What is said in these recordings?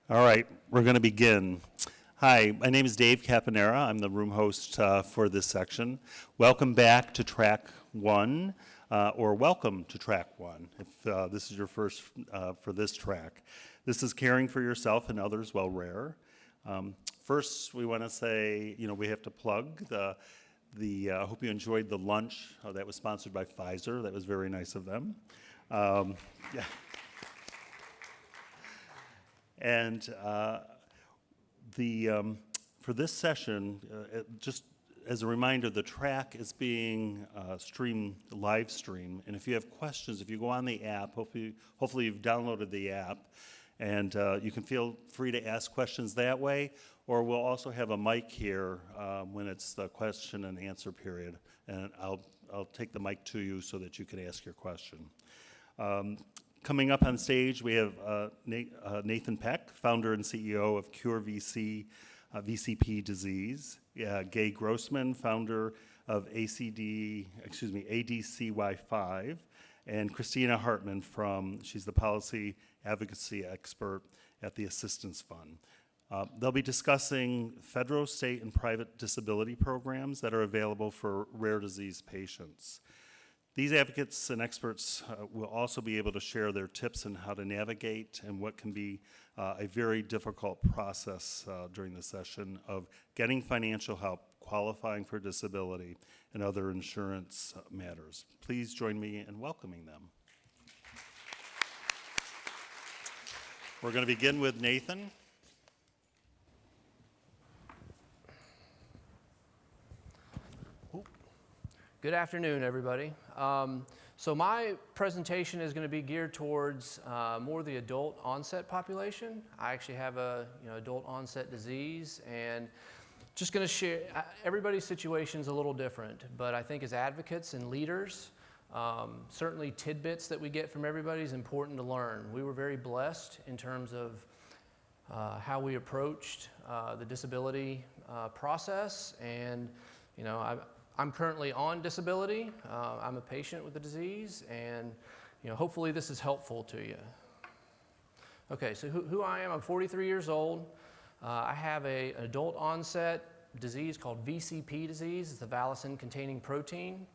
All right, we're going to begin. Hi, my name is Dave Caponera. I'm the room host for this section. Welcome back to Track 1, or welcome to Track 1, if this is your first for this track. This is caring for yourself and others while rare. First, we want to say, we have to plug I hope you enjoyed the lunch that was sponsored by Pfizer. That was very nice of them. Yeah. And for this session, just as a reminder, the track is being live streamed. And if you have questions, if you go on the app, hopefully you've downloaded the app, and you can feel free to ask questions that way. Or we'll also have a mic here when it's the question and answer period, and I'll take the mic to you so that you can ask your question. Coming up on stage, we have Nathan Peck, founder and CEO of Cure VCP Disease. Gay Grossman, founder of ADCY5, and Christina Hartman she's the policy advocacy expert at the Assistance Fund. They'll be discussing federal, state, and private disability programs that are available for rare disease patients. These advocates and experts will also be able to share their tips on how to navigate and what can be a very difficult process during the session of getting financial help, qualifying for disability, and other insurance matters. Please join me in welcoming them. We're going to begin with Nathan. Good afternoon, everybody. So my presentation is going to be geared towards more the adult onset population. I actually have a adult onset disease, and just going to share. Everybody's situation is a little different, but I think as advocates and leaders, certainly tidbits that we get from everybody is important to learn. We were very blessed in terms of how we approached the disability process, and I'm currently on disability. I'm a patient with the disease, and hopefully this is helpful to you. Okay, so who I am, I'm 43 years old. I have an adult onset disease called VCP disease. It's the valicin-containing protein.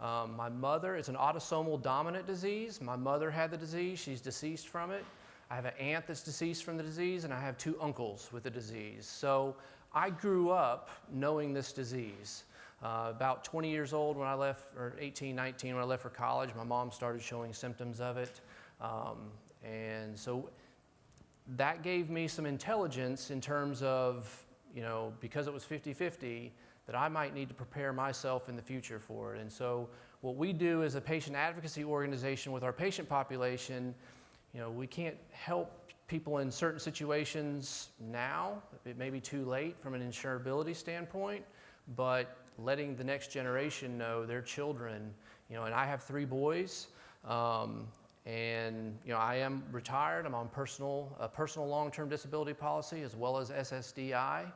My mother, it's an autosomal dominant disease. My mother had the disease. She's deceased from it. I have an aunt that's deceased from the disease, and I have 2 uncles with the disease. So I grew up knowing this disease. About 20 years old when I left, or 18, 19 when I left for college, my mom started showing symptoms of it. And so that gave me some intelligence in terms of, because it was 50-50, that I might need to prepare myself in the future for it. And so what we do as a patient advocacy organization with our patient population, we can't help people in certain situations now. It may be too late from an insurability standpoint, but letting the next generation know, their children, and I have 3 boys, and I am retired. I'm on a personal long-term disability policy as well as SSDI,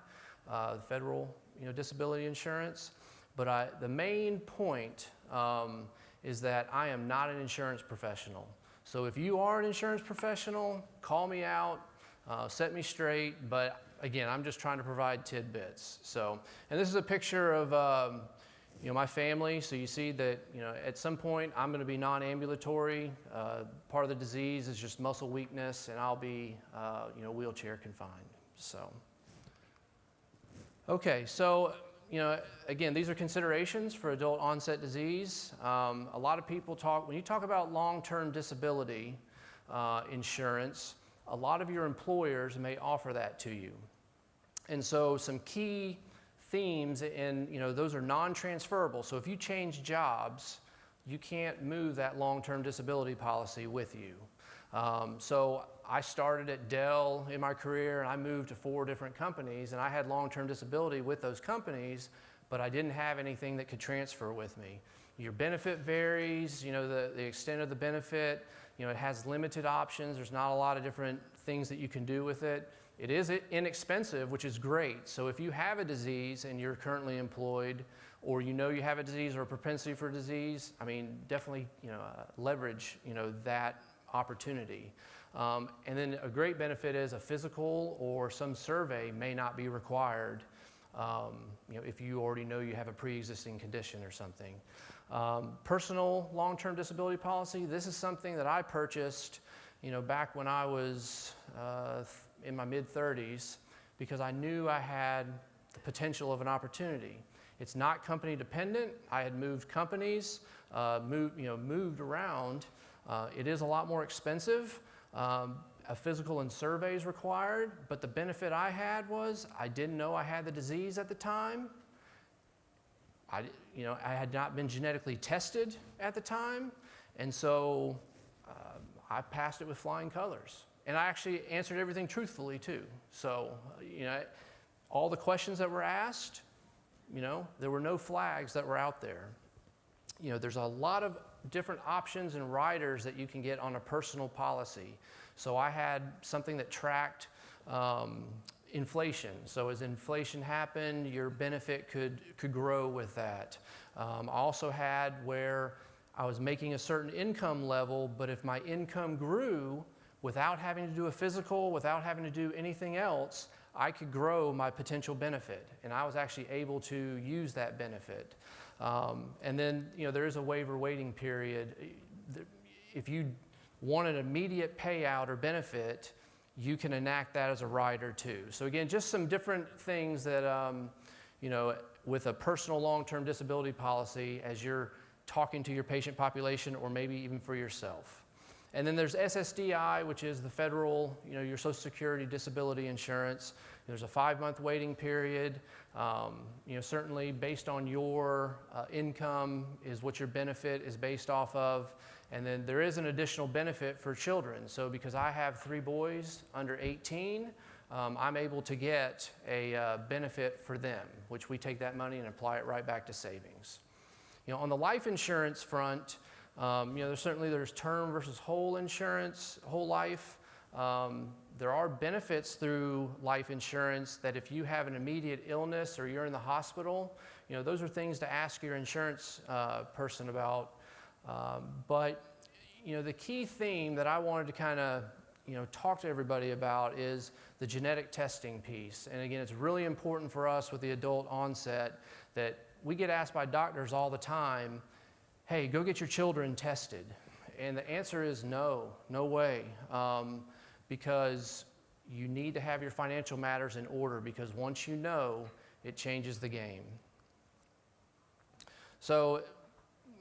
federal disability insurance. But the main point is that I am not an insurance professional. So if you are an insurance professional, call me out, set me straight, but again, I'm just trying to provide tidbits. And this is a picture of my family. So you see that at some point I'm going to be non-ambulatory. Part of the disease is just muscle weakness, and I'll be wheelchair confined. Okay, so again, these are considerations for adult onset disease. A lot of people when you talk about long-term disability insurance, a lot of your employers may offer that to you. And so some key themes, and those are non-transferable. So if you change jobs, you can't move that long-term disability policy with you. So I started at Dell in my career, and I moved to 4 different companies, and I had long-term disability with those companies, but I didn't have anything that could transfer with me. Your benefit varies, the extent of the benefit, it has limited options. There's not a lot of different things that you can do with it. It is inexpensive, which is great. So if you have a disease and you're currently employed, or you have a disease or a propensity for disease, definitely leverage that opportunity. And then a great benefit is a physical or some survey may not be required, if you already know you have a pre-existing condition or something. Personal long-term disability policy, this is something that I purchased, back when I was in my mid-30s, because I knew I had the potential of an opportunity. It's not company dependent. I had moved companies, moved around. It is a lot more expensive. A physical and survey is required, but the benefit I had was I didn't know I had the disease at the time. I had not been genetically tested at the time, and so I passed it with flying colors. And I actually answered everything truthfully too. So, all the questions that were asked, there were no flags that were out there. There's a lot of different options and riders that you can get on a personal policy. So I had something that tracked inflation. So as inflation happened, your benefit could grow with that. I also had where I was making a certain income level, but if my income grew without having to do a physical, without having to do anything else, I could grow my potential benefit, and I was actually able to use that benefit. And then, there is a waiver waiting period. If you want an immediate payout or benefit, you can enact that as a rider too. So again, just some different things that, with a personal long-term disability policy as you're talking to your patient population or maybe even for yourself. And then there's SSDI, which is the federal, your Social Security disability insurance. There's a 5-month waiting period. Certainly based on your income is what your benefit is based off of. And then there is an additional benefit for children. So because I have 3 boys under 18, I'm able to get a benefit for them, which we take that money and apply it right back to savings. On the life insurance front, there's term versus whole insurance, whole life. There are benefits through life insurance that if you have an immediate illness or you're in the hospital, those are things to ask your insurance person about. But the key theme that I wanted to kind of talk to everybody about is the genetic testing piece. And again, it's really important for us with the adult onset that we get asked by doctors all the time, hey, go get your children tested. And the answer is no way. Because you need to have your financial matters in order, because once you know, it changes the game. So,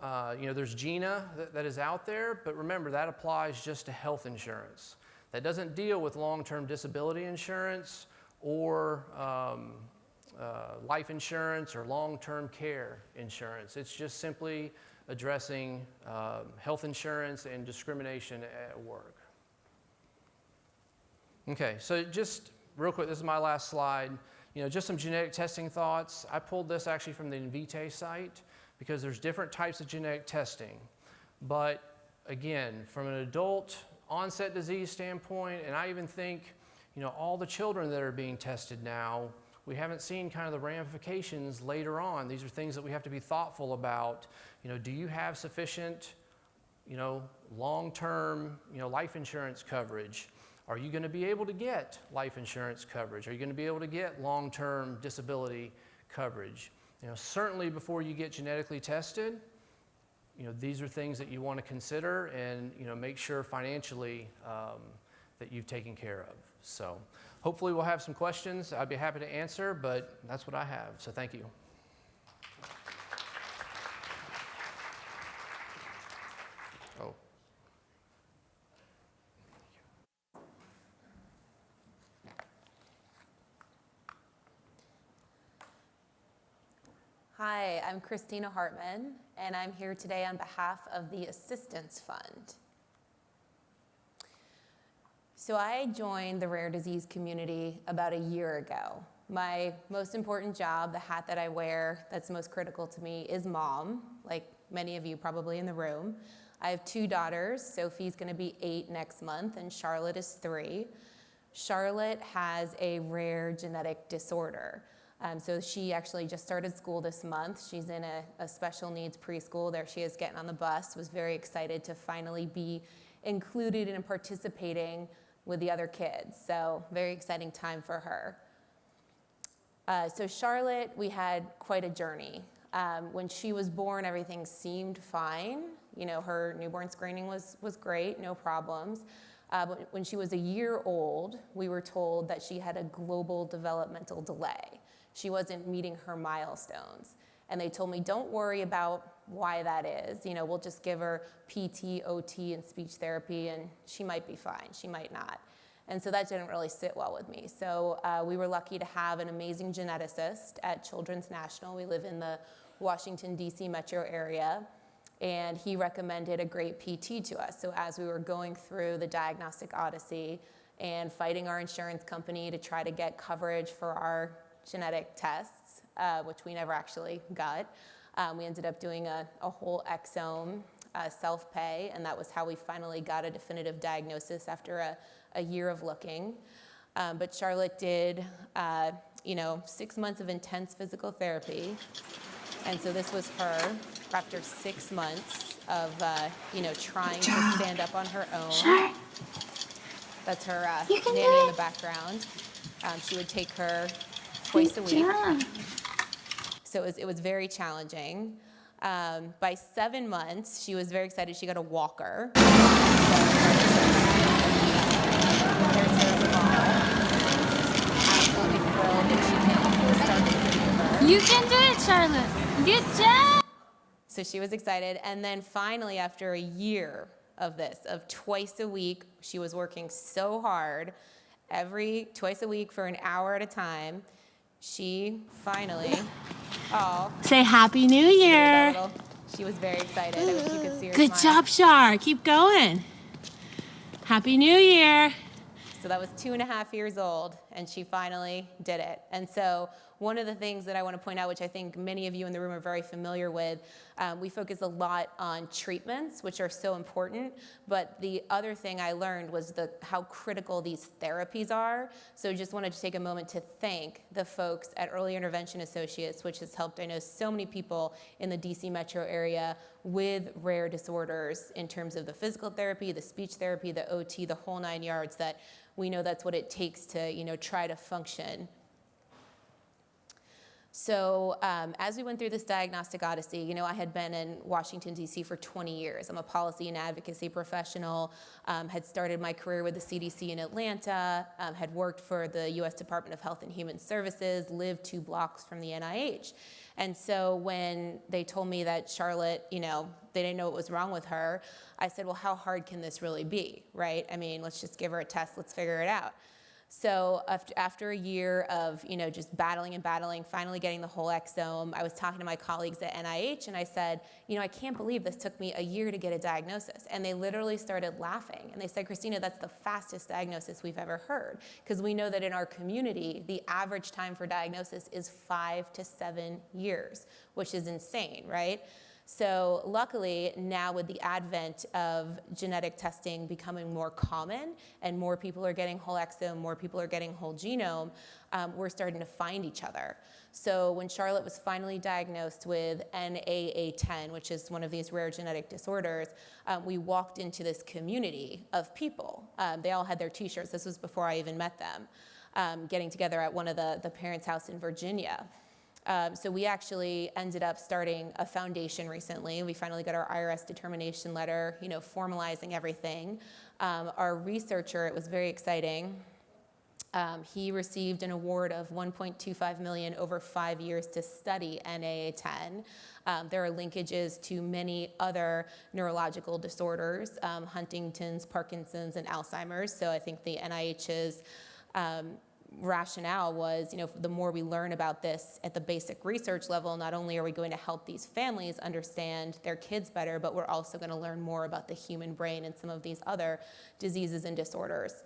there's GINA that is out there, but remember that applies just to health insurance. That doesn't deal with long-term disability insurance or life insurance or long-term care insurance. It's just simply addressing health insurance and discrimination at work. Okay, so just real quick, this is my last slide. Just some genetic testing thoughts. I pulled this actually from the Invitae site because there's different types of genetic testing. But again, from an adult onset disease standpoint, and I even think, all the children that are being tested now, we haven't seen kind of the ramifications later on. These are things that we have to be thoughtful about. Do you have sufficient, long-term, life insurance coverage? Are you going to be able to get life insurance coverage? Are you going to be able to get long-term disability coverage? Certainly before you get genetically tested, these are things that you want to consider and, make sure financially that you've taken care of. So hopefully we'll have some questions. I'd be happy to answer, but that's what I have. So thank you. Oh. Hi, I'm Christina Hartman, and I'm here today on behalf of the Assistance Fund. So I joined the rare disease community about a year ago. My most important job, the hat that I wear that's most critical to me, is mom, like many of you probably in the room. I have 2 daughters. Sophie's going to be 8 next month, and Charlotte is 3. Charlotte has a rare genetic disorder. So she actually just started school this month. She's in a special needs preschool. There she is getting on the bus. Was very excited to finally be included and participating with the other kids. So very exciting time for her. So Charlotte, we had quite a journey. When she was born, everything seemed fine. You know, her newborn screening was great, no problems. But when she was a year old, we were told that she had a global developmental delay. She wasn't meeting her milestones. And they told me, don't worry about why that is. You know, we'll just give her PT, OT, and speech therapy, and she might be fine, she might not. And so that didn't really sit well with me. So we were lucky to have an amazing geneticist at Children's National. We live in the Washington, D.C. metro area. And he recommended a great PT to us. So as we were going through the diagnostic odyssey and fighting our insurance company to try to get coverage for our genetic tests, which we never actually got, we ended up doing a whole exome self-pay, and that was how we finally got a definitive diagnosis after a year of looking. But Charlotte did 6 months of intense physical therapy. And so this was her after 6 months of, trying to stand up on her own. Sure. That's her You can nanny do in the it. background. She would take her twice a week. Job. So it was very challenging. By 7 months, she was very excited. She got a walker. Here's her mom. Absolutely thrilled that she can start to deliver. You can do it, Charlotte. Good job. So she was excited. And then finally, after a year of this, of twice a week, she was working so hard, twice a week for an hour at a time, she finally, Say Happy New Year. she was very excited. I wish you could see her Good smile. job, Char. Keep going. Happy New Year. So that was 2.5 years old, and she finally did it. And so one of the things that I want to point out, which I think many of you in the room are very familiar with, we focus a lot on treatments, which are so important. But the other thing I learned was how critical these therapies are. So just wanted to take a moment to thank the folks at Early Intervention Associates, which has helped, I know, so many people in the DC metro area with rare disorders in terms of the physical therapy, the speech therapy, the OT, the whole 9 yards, that we know that's what it takes to, try to function. So as we went through this diagnostic odyssey, I had been in Washington, D.C. for 20 years. I'm a policy and advocacy professional, had started my career with the CDC in Atlanta, had worked for the U.S. Department of Health and Human Services, lived 2 blocks from the NIH. And so when they told me that Charlotte, they didn't know what was wrong with her, I said, well, how hard can this really be, right? I mean, let's just give her a test, let's figure it out. So after a year of, just battling and battling, finally getting the whole exome, I was talking to my colleagues at NIH, and I said, I can't believe this took me a year to get a diagnosis. And they literally started laughing. And they said, Christina, that's the fastest diagnosis we've ever heard. Because we know that in our community, the average time for diagnosis is 5 to 7 years, which is insane, right? So luckily, now with the advent of genetic testing becoming more common and more people are getting whole exome, more people are getting whole genome, we're starting to find each other. So when Charlotte was finally diagnosed with NAA10, which is one of these rare genetic disorders, we walked into this community of people. They all had their T-shirts. This was before I even met them, getting together at one of the parents' house in Virginia. So we actually ended up starting a foundation recently. We finally got our IRS determination letter, formalizing everything. Our researcher, it was very exciting. He received an award of $1.25 million over 5 years to study NAA10. There are linkages to many other neurological disorders, Huntington's, Parkinson's, and Alzheimer's. So I think the NIH's rationale was, the more we learn about this at the basic research level, not only are we going to help these families understand their kids better, but we're also going to learn more about the human brain and some of these other diseases and disorders.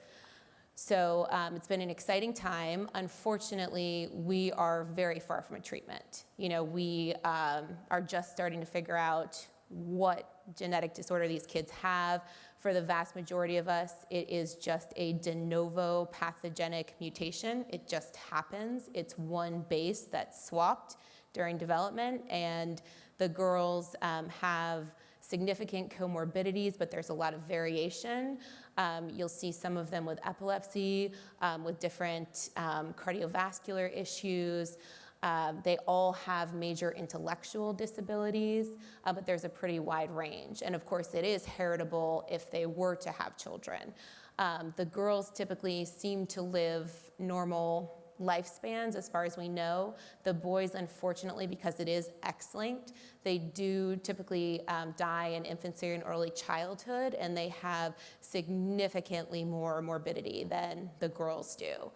So it's been an exciting time. Unfortunately, we are very far from a treatment. We are just starting to figure out what genetic disorder these kids have. For the vast majority of us, it is just a de novo pathogenic mutation. It just happens. It's one base that's swapped during development, and the girls have significant comorbidities, but there's a lot of variation. You'll see some of them with epilepsy, with different cardiovascular issues. They all have major intellectual disabilities, but there's a pretty wide range. And of course, it is heritable if they were to have children. The girls typically seem to live normal lifespans as far as we know. The boys, unfortunately, because it is X-linked, they do typically die in infancy and early childhood, and they have significantly more morbidity than the girls do.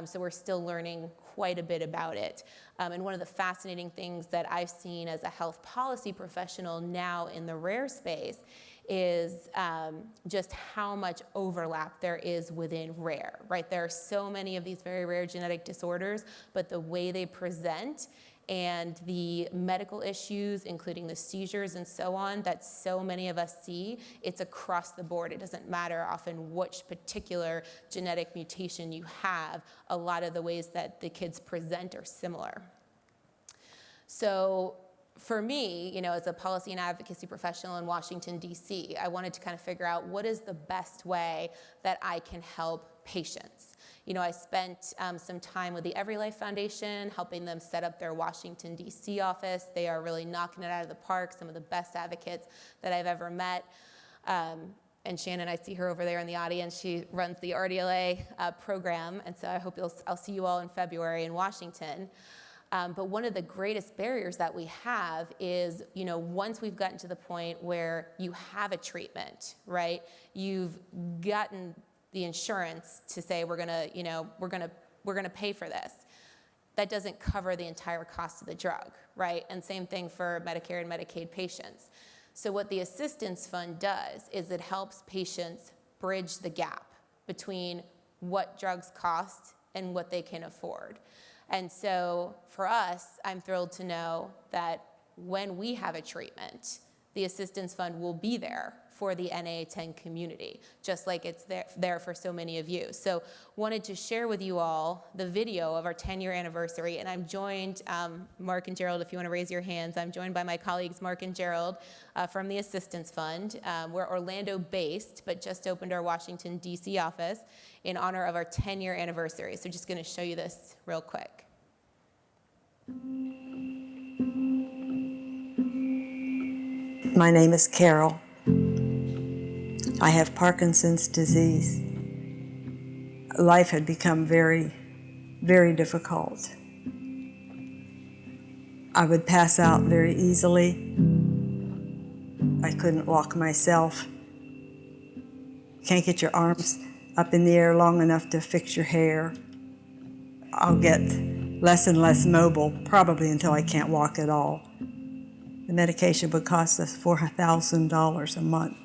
So we're still learning quite a bit about it. And one of the fascinating things that I've seen as a health policy professional now in the rare space is just how much overlap there is within rare, right? There are so many of these very rare genetic disorders, but the way they present and the medical issues, including the seizures and so on, that so many of us see, it's across the board. It doesn't matter often which particular genetic mutation you have. A lot of the ways that the kids present are similar. So for me, as a policy and advocacy professional in Washington, D.C., I wanted to kind of figure out what is the best way that I can help patients. I spent some time with the Every Life Foundation, helping them set up their Washington, D.C. office. They are really knocking it out of the park, some of the best advocates that I've ever met. And Shannon, I see her over there in the audience. She runs the RDLA program, and so I hope I'll see you all in February in Washington. But one of the greatest barriers that we have is, once we've gotten to the point where you have a treatment, right? You've gotten the insurance to say we're gonna pay for this. That doesn't cover the entire cost of the drug, right? And same thing for Medicare and Medicaid patients. So what the Assistance Fund does is it helps patients bridge the gap between what drugs cost and what they can afford. And so for us, I'm thrilled to know that when we have a treatment, the Assistance Fund will be there for the NA10 community, just like it's there for so many of you. So wanted to share with you all the video of our 10-year anniversary, and I'm joined, Mark and Gerald, if you want to raise your hands, I'm joined by my colleagues Mark and Gerald from the Assistance Fund. We're Orlando-based, but just opened our Washington, D.C. office in honor of our 10-year anniversary. So just going to show you this real quick. My name is Carol. I have Parkinson's disease. Life had become very, very difficult. I would pass out very easily. I couldn't walk myself. Can't get your arms up in the air long enough to fix your hair. I'll get less and less mobile, probably until I can't walk at all. The medication would cost us $4,000 a month,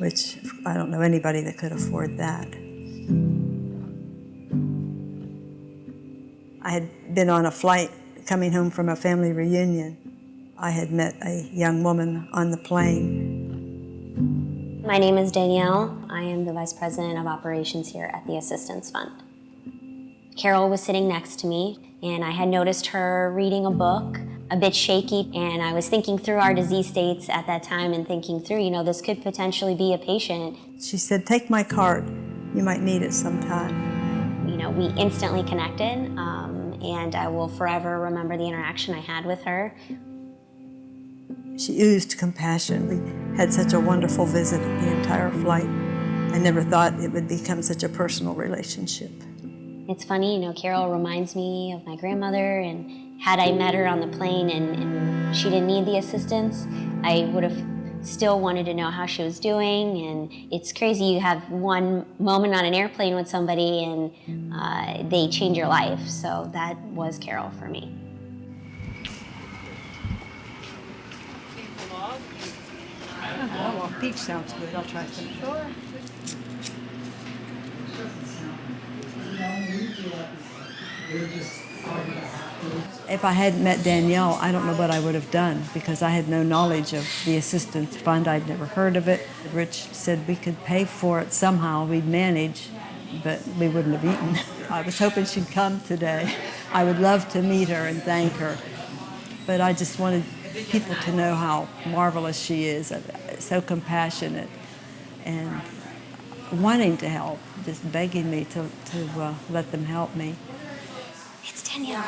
which I don't know anybody that could afford that. I had been on a flight coming home from a family reunion. I had met a young woman on the plane. My name is Danielle. I am the Vice President of Operations here at the Assistance Fund. Carol was sitting next to me, and I had noticed her reading a book, a bit shaky, and I was thinking through our disease states at that time and thinking through, this could potentially be a patient. She said, "Take my card. You might need it sometime." We instantly connected, and I will forever remember the interaction I had with her. She oozed compassion. We had such a wonderful visit the entire flight. I never thought it would become such a personal relationship. It's funny, Carol reminds me of my grandmother, and had I met her on the plane and she didn't need the assistance, I would have still wanted to know how she was doing. And it's crazy, you have one moment on an airplane with somebody and they change your life. So that was Carol for me. Well, peach sounds good. I'll try some. Sure. If I hadn't met Danielle, I don't know what I would have done, because I had no knowledge of the Assistance Fund. I'd never heard of it. Rich said we could pay for it somehow, we'd manage, but we wouldn't have eaten. I was hoping she'd come today. I would love to meet her and thank her, but I just wanted people to know how marvelous she is, so compassionate and wanting to help, just begging me to let them help me. It's Danielle.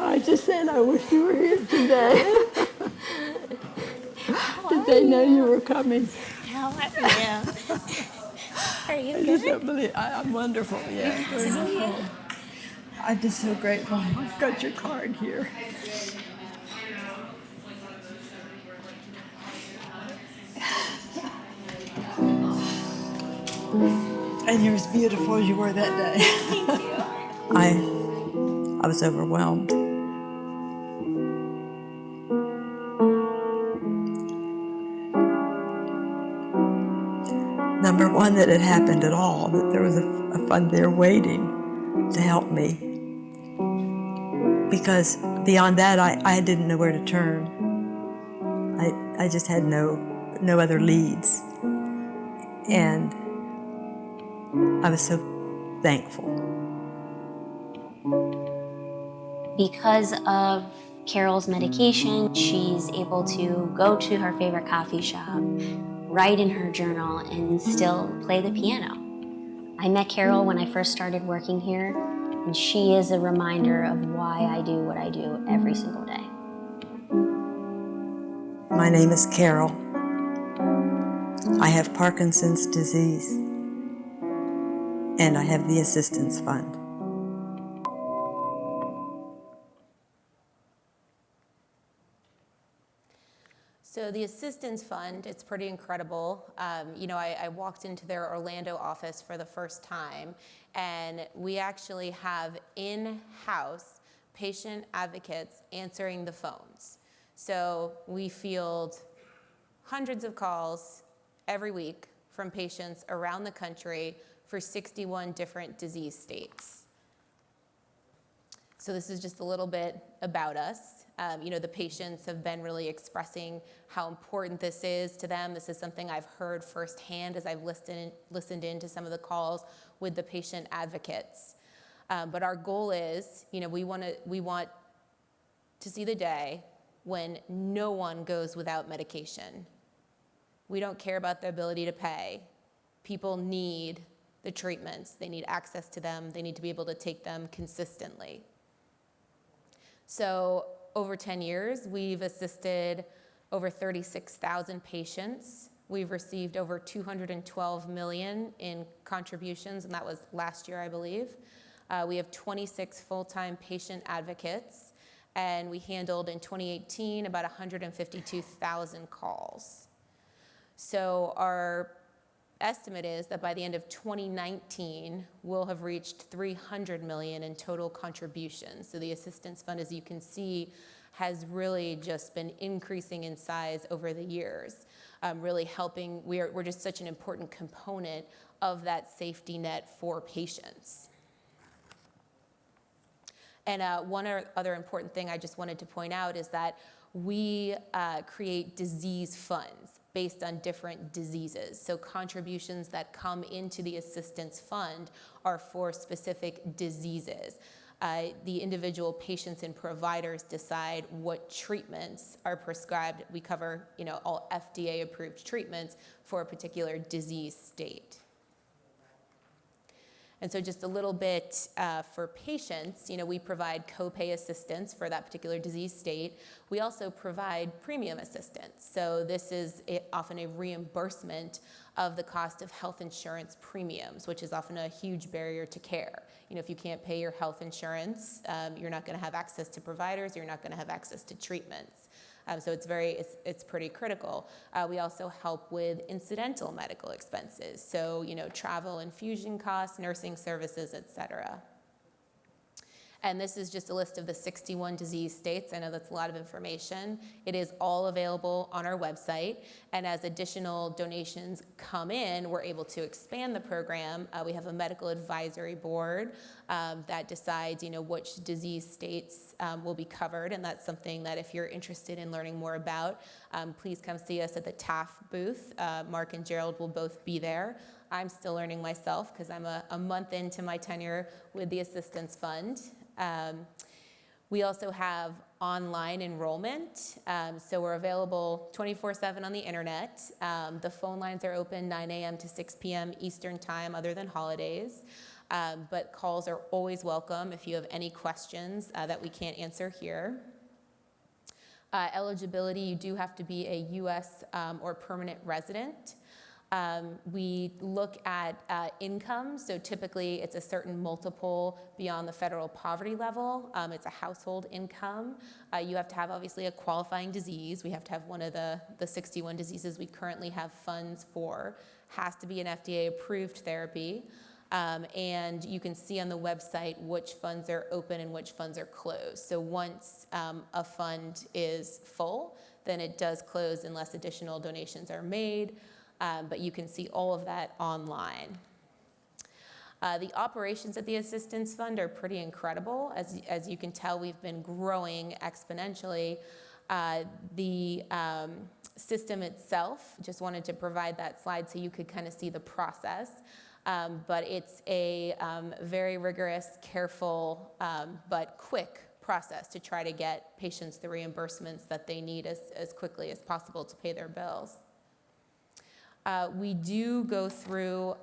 I just said I wish you were here today. Did they know you were coming? How are you? Are you I just good? don't believe I'm wonderful. Yeah, wonderful. I'm just so grateful. I've got your card here. And you're as beautiful as you were that day. Thank you. I was overwhelmed. Number one, that it happened at all, that there was a fund there waiting to help me. Because beyond that, I didn't know where to turn. I just had no other leads. And I was so thankful. Because of Carol's medication, she's able to go to her favorite coffee shop, write in her journal, and still play the piano. I met Carol when I first started working here, and she is a reminder of why I do what I do every single day. My name is Carol. I have Parkinson's disease, and I have the assistance fund. So the Assistance Fund, it's pretty incredible. I walked into their Orlando office for the first time, and we actually have in-house patient advocates answering the phones. So we field hundreds of calls every week from patients around the country for 61 different disease states. So this is just a little bit about us. The patients have been really expressing how important this is to them. This is something I've heard firsthand as I've listened into some of the calls with the patient advocates. But our goal is, we want to see the day when no one goes without medication. We don't care about the ability to pay. People need the treatments. They need access to them. They need to be able to take them consistently. So over 10 years, we've assisted over 36,000 patients. We've received over $212 million in contributions, and that was last year, I believe. We have 26 full-time patient advocates, and we handled in 2018 about 152,000 calls. So our estimate is that by the end of 2019, we'll have reached $300 million in total contributions. So the Assistance Fund, as you can see, has really just been increasing in size over the years, really helping. We're just such an important component of that safety net for patients. And one other important thing I just wanted to point out is that we create disease funds based on different diseases. So contributions that come into the Assistance Fund are for specific diseases. The individual patients and providers decide what treatments are prescribed. We cover, all FDA-approved treatments for a particular disease state. And so just a little bit for patients, we provide copay assistance for that particular disease state. We also provide premium assistance. So this is often a reimbursement of the cost of health insurance premiums, which is often a huge barrier to care. If you can't pay your health insurance, you're not going to have access to providers, you're not going to have access to treatments. So it's pretty critical. We also help with incidental medical expenses. So, travel, infusion costs, nursing services, et cetera. And this is just a list of the 61 disease states. I know that's a lot of information. It is all available on our website. And as additional donations come in, we're able to expand the program. We have a medical advisory board that decides, which disease states will be covered. And that's something that if you're interested in learning more about, please come see us at the TAF booth. Mark and Gerald will both be there. I'm still learning myself because I'm a month into my tenure with the Assistance Fund. We also have online enrollment, so we're available 24/7 on the internet. The phone lines are open 9 a.m. to 6 p.m. Eastern Time other than holidays, but calls are always welcome if you have any questions that we can't answer here. Eligibility, you do have to be a U.S. Or permanent resident. We look at income, so typically it's a certain multiple beyond the federal poverty level. It's a household income. You have to have obviously a qualifying disease. We have to have one of the 61 diseases we currently have funds for. Has to be an FDA approved therapy. And you can see on the website which funds are open and which funds are closed. So once a fund is full, then it does close unless additional donations are made. But you can see all of that online. The operations at the Assistance Fund are pretty incredible. As you can tell, we've been growing exponentially. The system itself, just wanted to provide that slide so you could kind of see the process. But it's a very rigorous, careful, but quick process to try to get patients the reimbursements that they need as quickly as possible to pay their bills. We do go through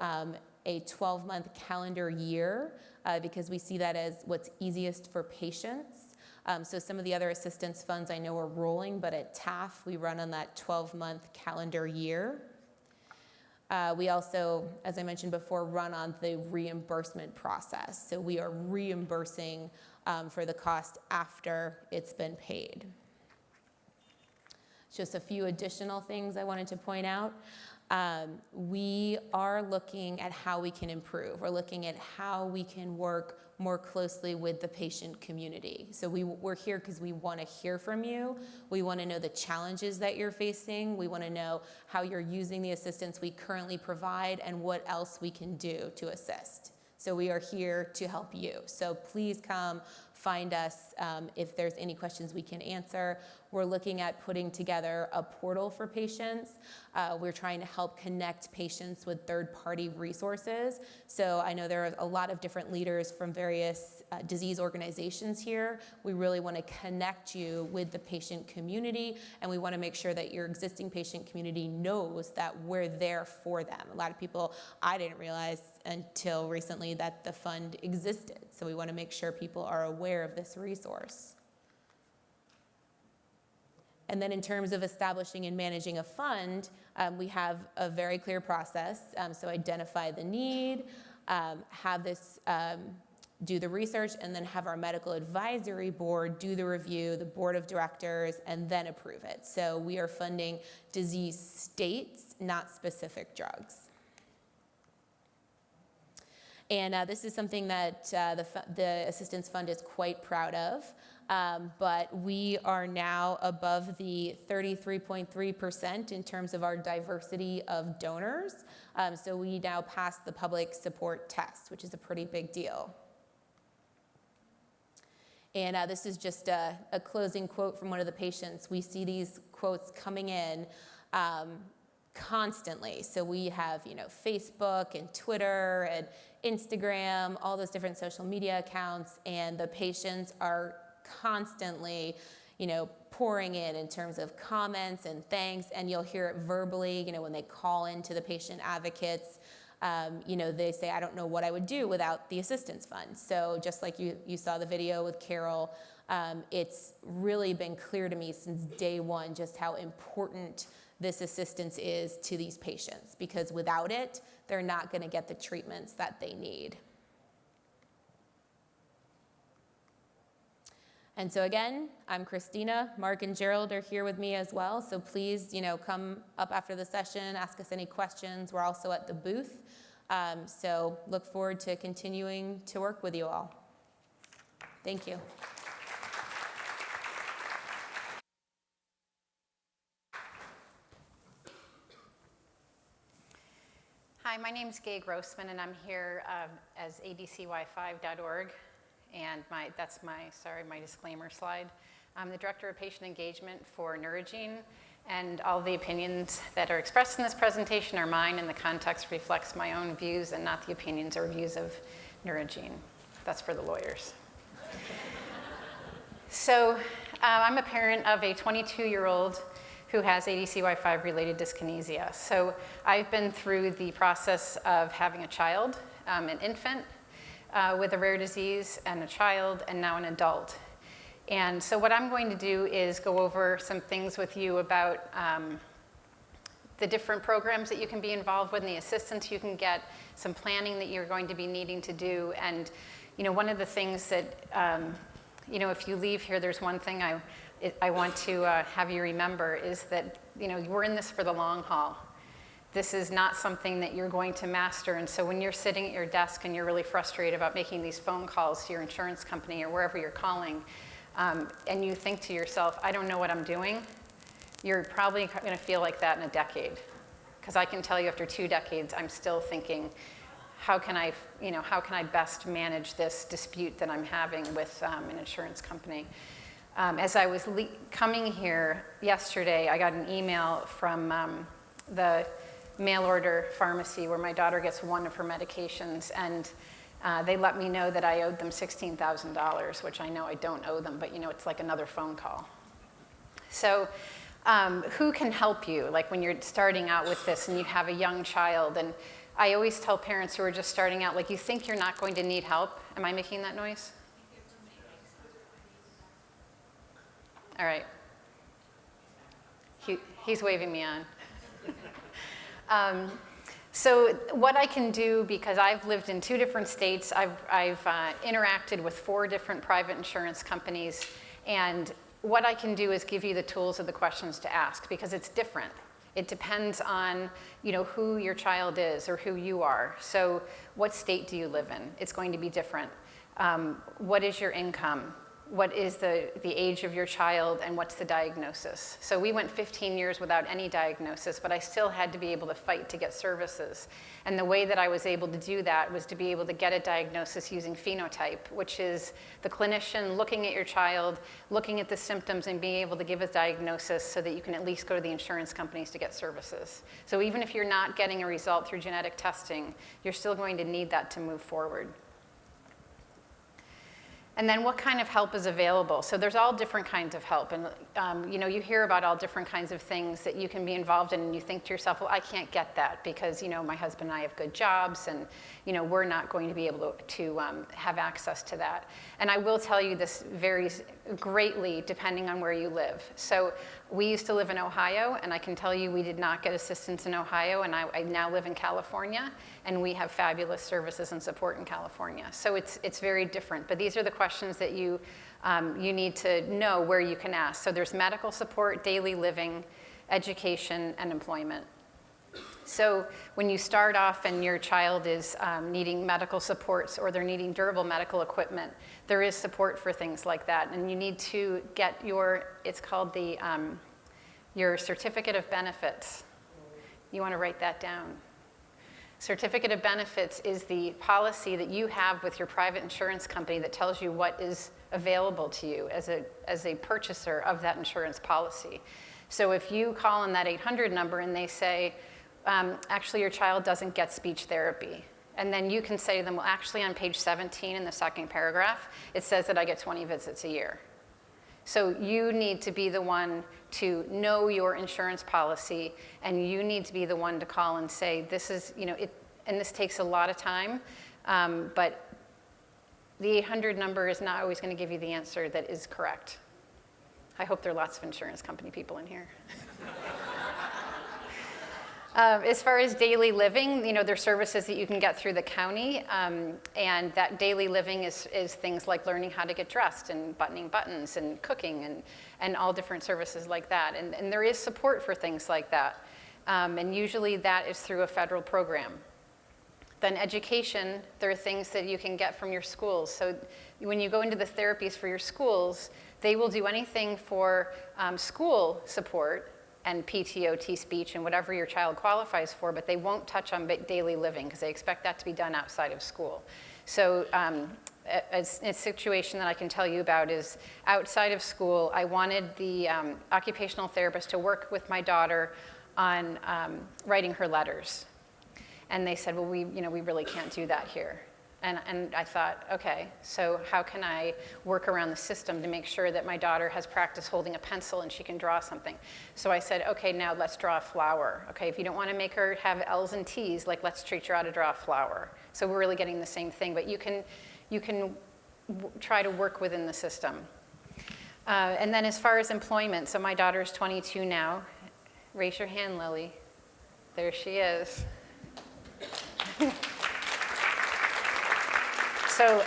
a 12-month calendar year because we see that as what's easiest for patients. So some of the other assistance funds I know are rolling, but at TAF, we run on that 12-month calendar year. We also, as I mentioned before, run on the reimbursement process. So we are reimbursing for the cost after it's been paid. Just a few additional things I wanted to point out. We are looking at how we can improve. We're looking at how we can work more closely with the patient community. So we're here because we want to hear from you. We want to know the challenges that you're facing. We want to know how you're using the assistance we currently provide and what else we can do to assist. So we are here to help you. So please come find us if there's any questions we can answer. We're looking at putting together a portal for patients. We're trying to help connect patients with third-party resources. So I know there are a lot of different leaders from various disease organizations here. We really want to connect you with the patient community, and we want to make sure that your existing patient community knows that we're there for them. A lot of people, I didn't realize until recently that the fund existed. So we want to make sure people are aware of this resource. And then in terms of establishing and managing a fund, we have a very clear process. So identify the need, have this, do the research, and then have our medical advisory board do the review, the board of directors, and then approve it. So we are funding disease states, not specific drugs. And this is something that the Assistance Fund is quite proud of. But we are now above the 33.3% in terms of our diversity of donors. So we now pass the public support test, which is a pretty big deal. And this is just a closing quote from one of the patients. We see these quotes coming in constantly. So we have, Facebook and Twitter and Instagram, all those different social media accounts, and the patients are constantly, pouring in terms of comments and thanks, and you'll hear it verbally, when they call into the patient advocates, they say, I don't know what I would do without the Assistance Fund. So just like you saw the video with Carol, it's really been clear to me since day one just how important this assistance is to these patients, because without it, they're not going to get the treatments that they need. And so again, I'm Christina. Mark and Gerald are here with me as well. So please, come up after the session, ask us any questions. We're also at the booth. So look forward to continuing to work with you all. Thank you. Hi, my name is Grossman, and I'm here as adcy5.org, and that's my disclaimer slide. I'm the Director of Patient Engagement for Neurogene, and all the opinions that are expressed in this presentation are mine, and the context reflects my own views and not the opinions or views of Neurogene. That's for the lawyers. So I'm a parent of a 22-year-old who has ADCY5 related dyskinesia. So I've been through the process of having a child, an infant with a rare disease, and a child, and now an adult. And so what I'm going to do is go over some things with you about the different programs that you can be involved with and the assistance you can get, some planning that you're going to be needing to do. And one of the things that, if you leave here, there's one thing I want to have you remember is that, we're in this for the long haul. This is not something that you're going to master. And so when you're sitting at your desk and you're really frustrated about making these phone calls to your insurance company or wherever you're calling, and you think to yourself, I don't know what I'm doing, you're probably going to feel like that in a decade. Because I can tell you after 2 decades, I'm still thinking, how can I best manage this dispute that I'm having with an insurance company? As I was coming here yesterday, I got an email from the mail order pharmacy where my daughter gets one of her medications, and they let me know that I owed them $16,000, which I know I don't owe them, but it's like another phone call. So who can help you, like when you're starting out with this and you have a young child? And I always tell parents who are just starting out, like, you think you're not going to need help. Am I making that noise? All right. He's waving me on. So what I can do, because I've lived in 2 different states, I've interacted with 4 different private insurance companies, and what I can do is give you the tools of the questions to ask, because it's different. It depends on, who your child is or who you are. So what state do you live in? It's going to be different. What is your income? What is the age of your child, and what's the diagnosis? So we went 15 years without any diagnosis, but I still had to be able to fight to get services. And the way that I was able to do that was to be able to get a diagnosis using phenotype, which is the clinician looking at your child, looking at the symptoms, and being able to give a diagnosis so that you can at least go to the insurance companies to get services. So even if you're not getting a result through genetic testing, you're still going to need that to move forward. And then what kind of help is available? So there's all different kinds of help. And you hear about all different kinds of things that you can be involved in, and you think to yourself, well, I can't get that because my husband and I have good jobs, and we're not going to be able to have access to that. And I will tell you, this varies greatly depending on where you live. So we used to live in Ohio, and I can tell you we did not get assistance in Ohio, and I now live in California, and we have fabulous services and support in California. So it's very different, but these are the questions that you need to know where you can ask. So there's medical support, daily living, education, and employment. So when you start off and your child is needing medical supports or they're needing durable medical equipment, there is support for things like that. And you need to get it's called your certificate of benefits. You want to write that down. Certificate of benefits is the policy that you have with your private insurance company that tells you what is available to you as a purchaser of that insurance policy. So if you call on that 800 number and they say, actually your child doesn't get speech therapy, and then you can say to them, well, actually on page 17 in the second paragraph, it says that I get 20 visits a year. So you need to be the one to know your insurance policy, and you need to be the one to call and say, this is, and this takes a lot of time, but the 800 number is not always going to give you the answer that is correct. I hope there are lots of insurance company people in here. As far as daily living, there's services that you can get through the county, and that daily living is things like learning how to get dressed and buttoning buttons and cooking and all different services like that. And there is support for things like that, and usually that is through a federal program. Then education, there are things that you can get from your schools. So when you go into the therapies for your schools, they will do anything for school support and PTO, T-speech, and whatever your child qualifies for, but they won't touch on daily living because they expect that to be done outside of school. So a situation that I can tell you about is outside of school, I wanted the occupational therapist to work with my daughter on writing her letters. And they said, well, we really can't do that here. And I thought, okay, so how can I work around the system to make sure that my daughter has practice holding a pencil and she can draw something? So I said, okay, now let's draw a flower. Okay, if you don't want to make her have L's and T's, like let's teach her how to draw a flower. So we're really getting the same thing, but you can try to work within the system. And then as far as employment, so my daughter is 22 now. Raise your hand, Lily. There she is. So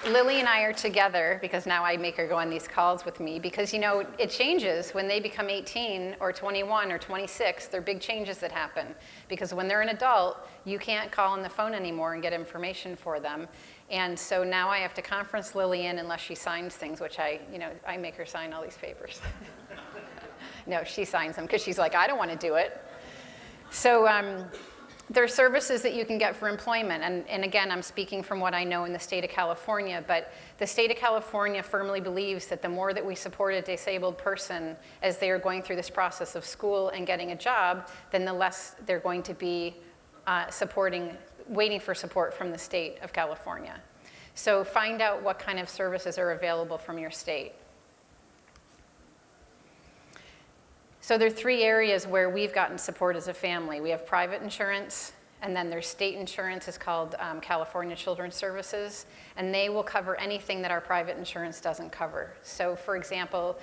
Lily and I are together because now I make her go on these calls with me because, you know, it changes when they become 18 or 21 or 26. There are big changes that happen because when they're an adult, you can't call on the phone anymore and get information for them. And so now I have to conference Lily in unless she signs things, which I make her sign all these papers. No, she signs them because she's like, I don't want to do it. So there are services that you can get for employment. And again, I'm speaking from what I know in the state of California, but the state of California firmly believes that the more that we support a disabled person as they are going through this process of school and getting a job, then the less they're going to be waiting for support from the state of California. So find out what kind of services are available from your state. So there are 3 areas where we've gotten support as a family. We have private insurance, and then there's state insurance. It's called California Children's Services, and they will cover anything that our private insurance doesn't cover. So for example,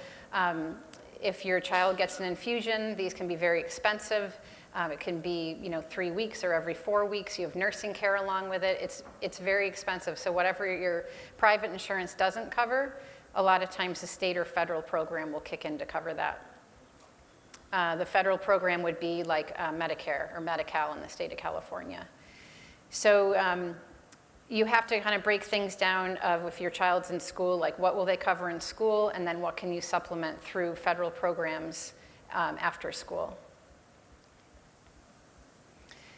if your child gets an infusion, these can be very expensive. It can be 3 weeks or every 4 weeks. You have nursing care along with it. It's very expensive. So whatever your private insurance doesn't cover, a lot of times the state or federal program will kick in to cover that. The federal program would be like Medicare or Medi-Cal in the state of California. So you have to kind of break things down of if your child's in school, like what will they cover in school, and then what can you supplement through federal programs after school.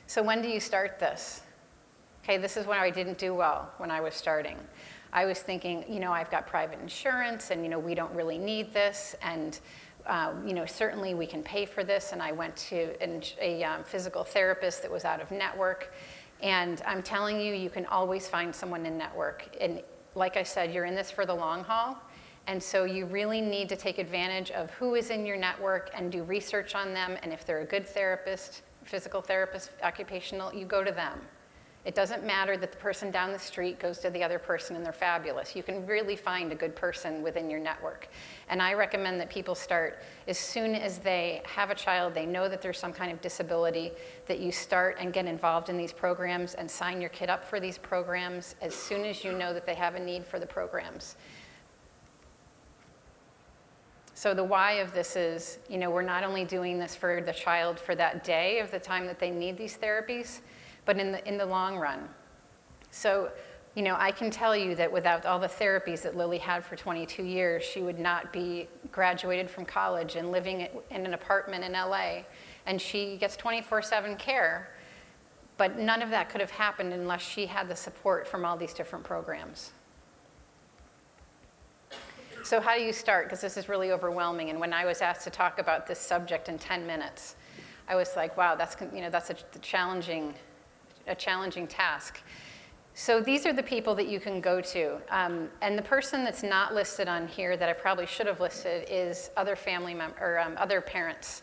So when do you start this? Okay, this is when I didn't do well when I was starting. I was thinking, I've got private insurance and, we don't really need this, and certainly we can pay for this. And I went to a physical therapist that was out of network. And I'm telling you, you can always find someone in network. And like I said, you're in this for the long haul. And so you really need to take advantage of who is in your network and do research on them. And if they're a good therapist, physical therapist, occupational, you go to them. It doesn't matter that the person down the street goes to the other person and they're fabulous. You can really find a good person within your network. And I recommend that people start as soon as they have a child, they know that there's some kind of disability, that you start and get involved in these programs and sign your kid up for these programs as soon as you know that they have a need for the programs. So the why of this is, we're not only doing this for the child for that day of the time that they need these therapies, but in the long run. So, I can tell you that without all the therapies that Lily had for 22 years, she would not be graduated from college and living in an apartment in LA. And she gets 24/7 care, but none of that could have happened unless she had the support from all these different programs. So how do you start? Because this is really overwhelming. And when I was asked to talk about this subject in 10 minutes, I was like, wow, that's a challenging task. So these are the people that you can go to. And the person that's not listed on here that I probably should have listed is other family members or other parents.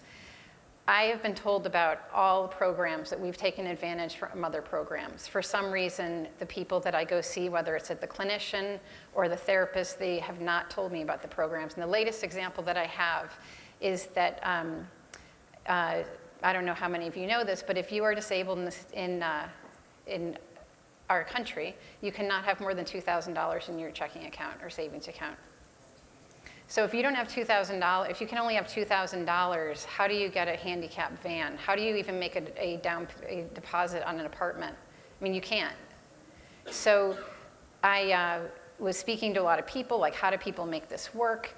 I have been told about all programs that we've taken advantage from other programs. For some reason, the people that I go see, whether it's at the clinician or the therapist, they have not told me about the programs. And the latest example that I have is that, I don't know how many of you know this, but if you are disabled in our country, you cannot have more than $2,000 in your checking account or savings account. So if you don't have $2,000, if you can only have $2,000, how do you get a handicapped van? How do you even make a deposit on an apartment? I mean, you can't. So I was speaking to a lot of people, like how do people make this work?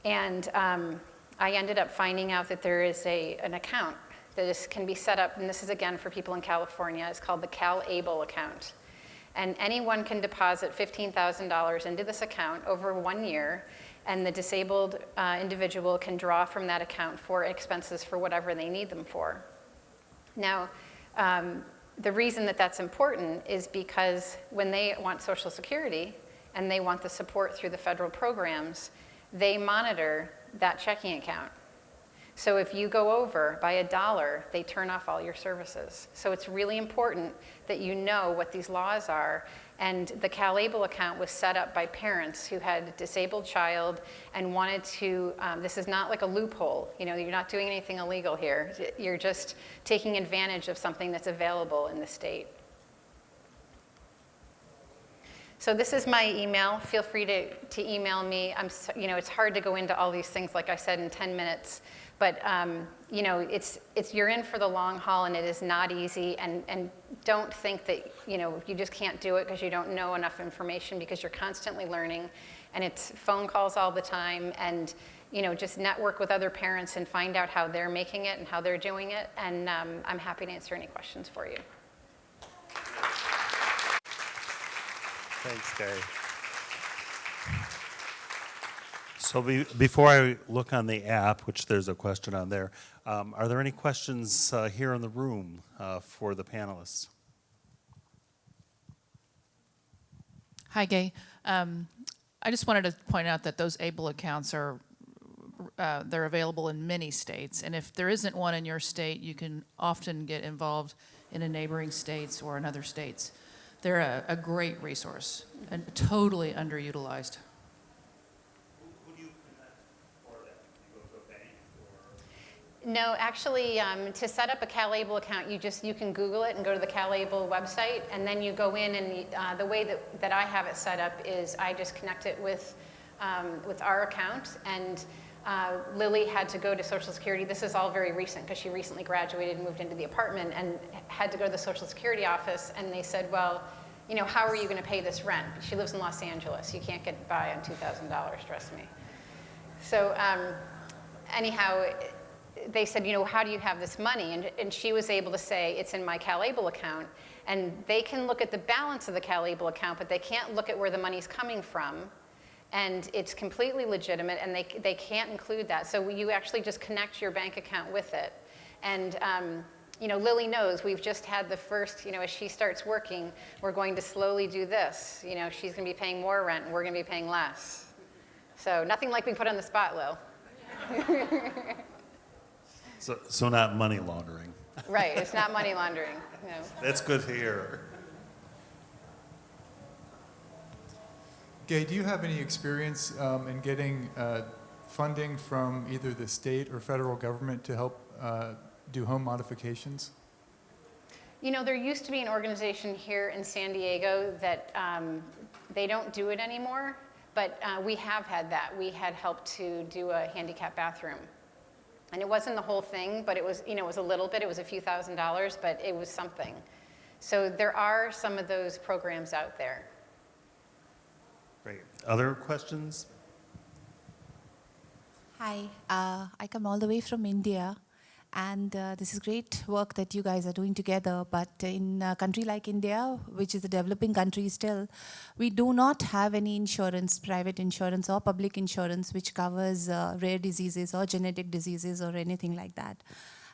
And I ended up finding out that there is an account that can be set up, and this is again for people in California. It's called the CalAble account. And anyone can deposit $15,000 into this account over 1 year, and the disabled individual can draw from that account for expenses for whatever they need them for. Now, the reason that that's important is because when they want Social Security and they want the support through the federal programs, they monitor that checking account. So if you go over by $1, they turn off all your services. So it's really important that you know what these laws are. And the CalAble account was set up by parents who had a disabled child and wanted to, this is not like a loophole, you know, you're not doing anything illegal here. You're just taking advantage of something that's available in the state. So this is my email. Feel free to email me. You know, it's hard to go into all these things, like I said, in 10 minutes. But you know, you're in for the long haul, and it is not easy. And don't think that you just can't do it because you don't know enough information, because you're constantly learning, and it's phone calls all the time, and just network with other parents and find out how they're making it and how they're doing it. And I'm happy to answer any questions for you. Thanks, Gay. So before I look on the app, which there's a question on there, are there any questions here in the room for the panelists? Hi, Gay. I just wanted to point out that those ABLE accounts are they're available in many states, and if there isn't one in your state, you can often get involved in a neighboring states or in other states. They're a great resource and totally underutilized. Who do you connect for that? Do you go to a bank or? No, actually, to set up a CalAble account, you can Google it and go to the CalAble website, and then you go in, and the way that I have it set up is I just connect it with our account, and Lily had to go to Social Security. This is all very recent because she recently graduated and moved into the apartment, and had to go to the Social Security office, and they said, well, how are you going to pay this rent? She lives in Los Angeles. You can't get by on $2,000, trust me. So anyhow, they said, how do you have this money? And she was able to say, it's in my CalAble account. And they can look at the balance of the CalAble account, but they can't look at where the money's coming from. And it's completely legitimate, and they can't include that. So you actually just connect your bank account with it. And Lily knows we've just had the first, as she starts working, we're going to slowly do this. She's going to be paying more rent, and we're going to be paying less. So nothing like being put on the spot, Lil. So not money laundering. Right, it's not money laundering. No. That's good to hear. Gay, do you have any experience in getting funding from either the state or federal government to help do home modifications? There used to be an organization here in San Diego that they don't do it anymore, but we have had that. We had helped to do a handicap bathroom. And it wasn't the whole thing, but it was, it was a little bit. It was a few $1,000s, but it was something. So there are some of those programs out there. Great. Other questions? Hi, I come all the way from India, and this is great work that you guys are doing together. But in a country like India, which is a developing country still, we do not have any insurance, private insurance or public insurance, which covers rare diseases or genetic diseases or anything like that.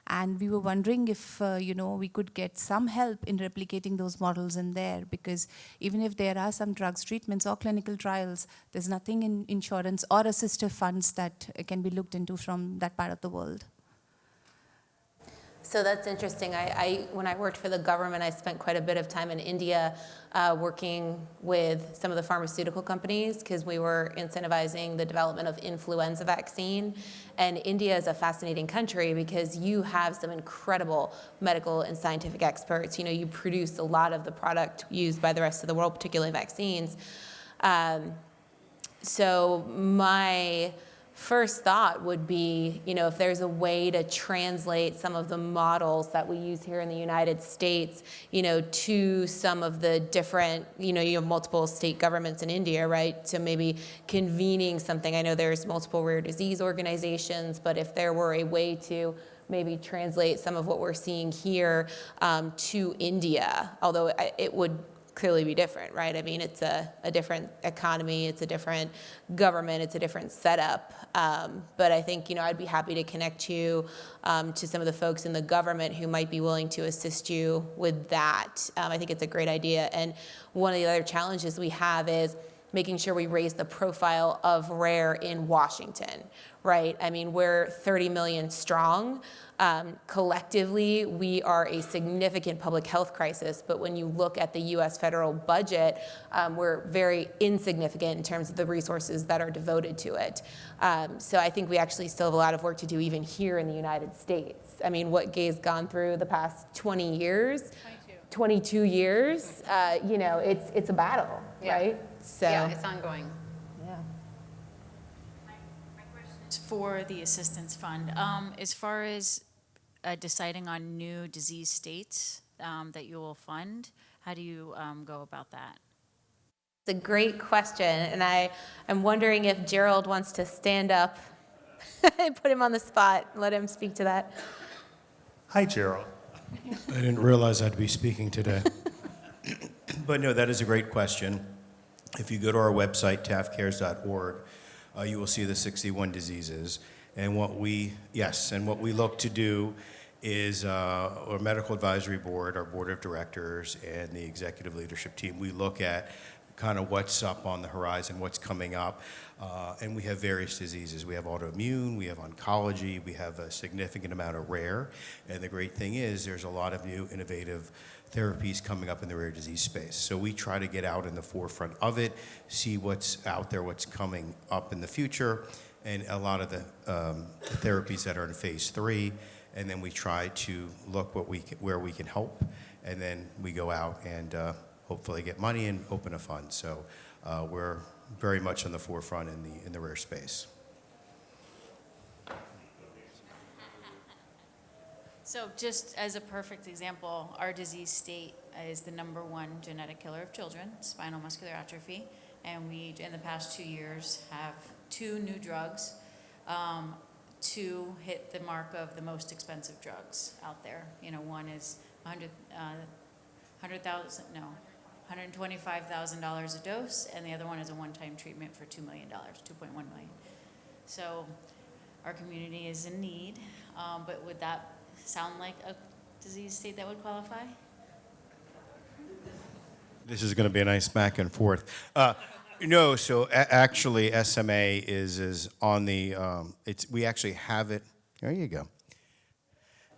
And we were wondering if, we could get some help in replicating those models in there, because even if there are some drugs, treatments, or clinical trials, there's nothing in insurance or assistive funds that can be looked into from that part of the world. So that's interesting. When I worked for the government, I spent quite a bit of time in India working with some of the pharmaceutical companies, because we were incentivizing the development of influenza vaccine. And India is a fascinating country because you have some incredible medical and scientific experts. You produce a lot of the product used by the rest of the world, particularly vaccines. So my first thought would be, if there's a way to translate some of the models that we use here in the United States, to some of the different, you have multiple state governments in India, right? So maybe convening something. I know there's multiple rare disease organizations, but if there were a way to maybe translate some of what we're seeing here to India, although it would clearly be different, right? I mean, it's a different economy, it's a different government, it's a different setup. But I think, I'd be happy to connect you to some of the folks in the government who might be willing to assist you with that. I think it's a great idea. And one of the other challenges we have is making sure we raise the profile of rare in Washington, right? I mean, we're 30 million strong. Collectively, we are a significant public health crisis, but when you look at the US federal budget, we're very insignificant in terms of the resources that are devoted to it. So I think we actually still have a lot of work to do even here in the United States. I mean, what Gay's gone through the past 20 years, 22 years, it's a battle, right? So, Yeah, it's ongoing. yeah. My question is for the assistance fund. As far as deciding on new disease states that you will fund, how do you go about that? It's a great question, and I'm wondering if Gerald wants to stand up and put him on the spot, let him speak to that. Hi, Gerald. I didn't realize I'd be speaking today. But no, that is a great question. If you go to our website, taftcares.org, you will see the 61 diseases. And what we look to do is our medical advisory board, our board of directors, and the executive leadership team, we look at kind of what's up on the horizon, what's coming up. And we have various diseases. We have autoimmune, we have oncology, we have a significant amount of rare. And the great thing is there's a lot of new innovative therapies coming up in the rare disease space. So we try to get out in the forefront of it, see what's out there, what's coming up in the future, and a lot of the therapies that are in phase 3. And then we try to look where we can help, and then we go out and hopefully get money and open a fund. So we're very much on the forefront in the rare space. So just as a perfect example, our disease state is the #1 genetic killer of children, spinal muscular atrophy. And we, in the past 2 years, have 2 new drugs to hit the mark of the most expensive drugs out there. One is $125,000 a dose, and the other one is a one-time treatment for $2 million, $2.1 million. So our community is in need, but would that sound like a disease state that would qualify? This is going to be a nice back and forth. No, so actually SMA is on the, we actually have it, there you go.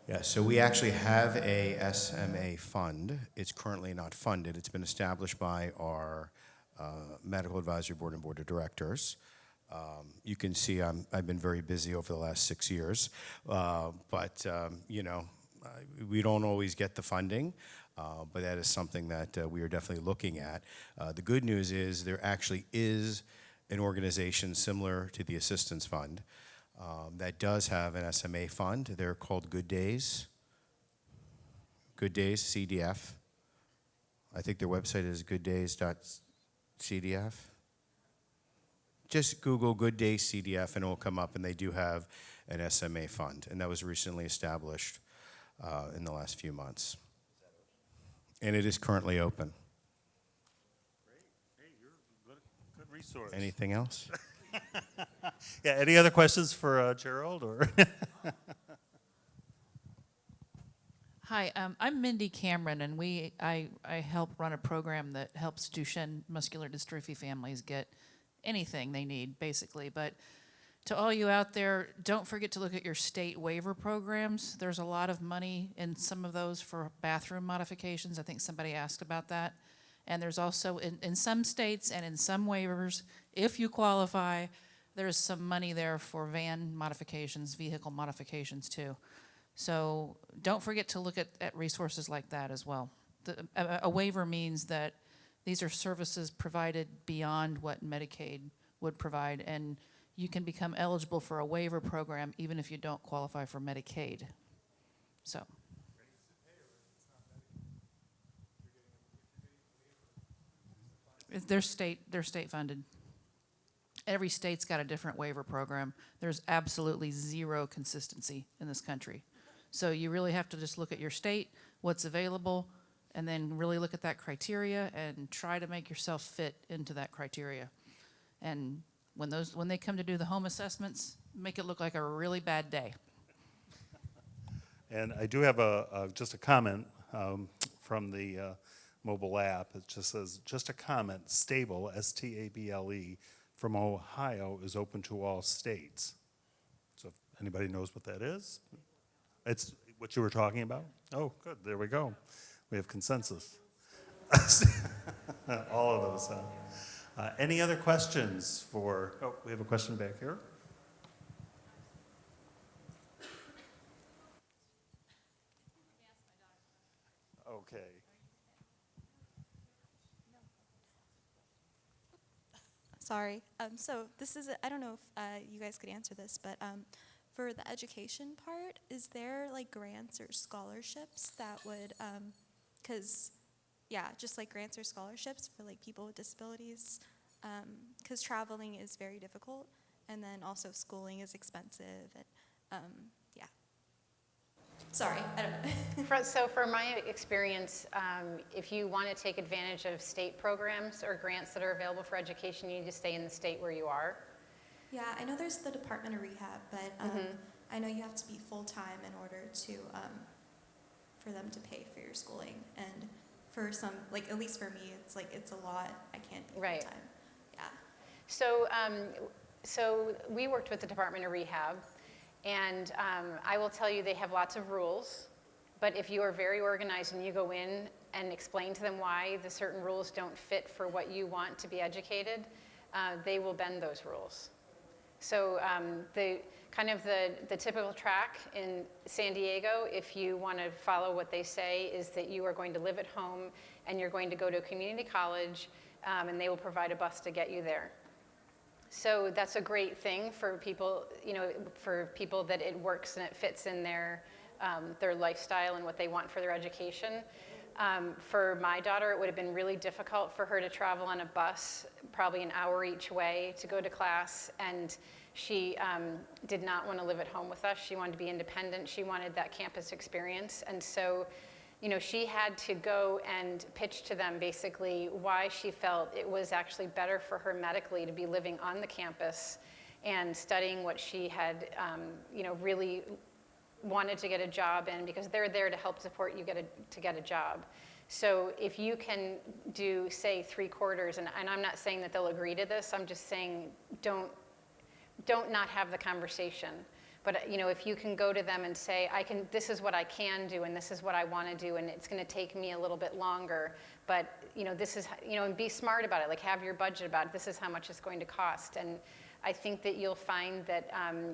Yeah, so we actually have a SMA fund. It's currently not funded. It's been established by our medical advisory board and board of directors. You can see I've been very busy over the last 6 years, but we don't always get the funding, but that is something that we are definitely looking at. The good news is there actually is an organization similar to the Assistance Fund that does have an SMA fund. They're called Good Days. Good Days, CDF. I think their website is gooddays.cdf. Just Google Good Days CDF and it will come up, and they do have an SMA fund, and that was recently established in the last few months. And it is currently open. Great. Hey, you're a good resource. Anything else? Yeah, any other questions for Gerald? Or Hi, I'm Mindy Cameron, and I help run a program that helps Duchenne muscular dystrophy families get anything they need, basically. But to all you out there, don't forget to look at your state waiver programs. There's a lot of money in some of those for bathroom modifications. I think somebody asked about that. And there's also, in some states and in some waivers, if you qualify, there's some money there for van modifications, vehicle modifications too. So don't forget to look at resources like that as well. A waiver means that these are services provided beyond what Medicaid would provide, and you can become eligible for a waiver program even if you don't qualify for Medicaid. So. They're state funded. Every state's got a different waiver program. There's absolutely zero consistency in this country. So you really have to just look at your state, what's available, and then really look at that criteria and try to make yourself fit into that criteria. And when they come to do the home assessments, make it look like a really bad day. And I do have just a comment from the mobile app. It just says, just a comment, stable, S-T-A-B-L-E, from Ohio is open to all states. So if anybody knows what that is, it's what you were talking about? Oh, good, there we go. We have consensus. All of those. Any other questions for, oh, we have a question back here. Okay. Sorry. So this is, I don't know if you guys could answer this, but for the education part, is there like grants or scholarships that would, just like grants or scholarships for like people with disabilities, because traveling is very difficult, and then also schooling is expensive, and Sorry, I don't know. So for my experience, if you want to take advantage of state programs or grants that are available for education, you need to stay in the state where you are. Yeah, I know there's the Department of Rehab, but I know you have to be full-time in order to, for them to pay for your schooling. And for some, like at least for me, it's a lot. I can't be full-time. Yeah. So we worked with the Department of Rehab. And I will tell you, they have lots of rules, but if you are very organized and you go in and explain to them why the certain rules don't fit for what you want to be educated, they will bend those rules. So the typical track in San Diego, if you want to follow what they say, is that you are going to live at home and you're going to go to a community college, and they will provide a bus to get you there. So that's a great thing for people, for people that it works and it fits in their lifestyle and what they want for their education. For my daughter, it would have been really difficult for her to travel on a bus, probably an hour each way to go to class, and she did not want to live at home with us. She wanted to be independent. She wanted that campus experience, and so she had to go and pitch to them basically why she felt it was actually better for her medically to be living on the campus and studying what she had, really wanted to get a job in, because they're there to help support you to get a job. So if you can do, say, 3/4, and I'm not saying that they'll agree to this, I'm just saying don't not have the conversation. But if you can go to them and say, this is what I can do, and this is what I want to do, and it's going to take me a little bit longer, but this is, and be smart about it. Like, have your budget about it. This is how much it's going to cost, and I think that you'll find that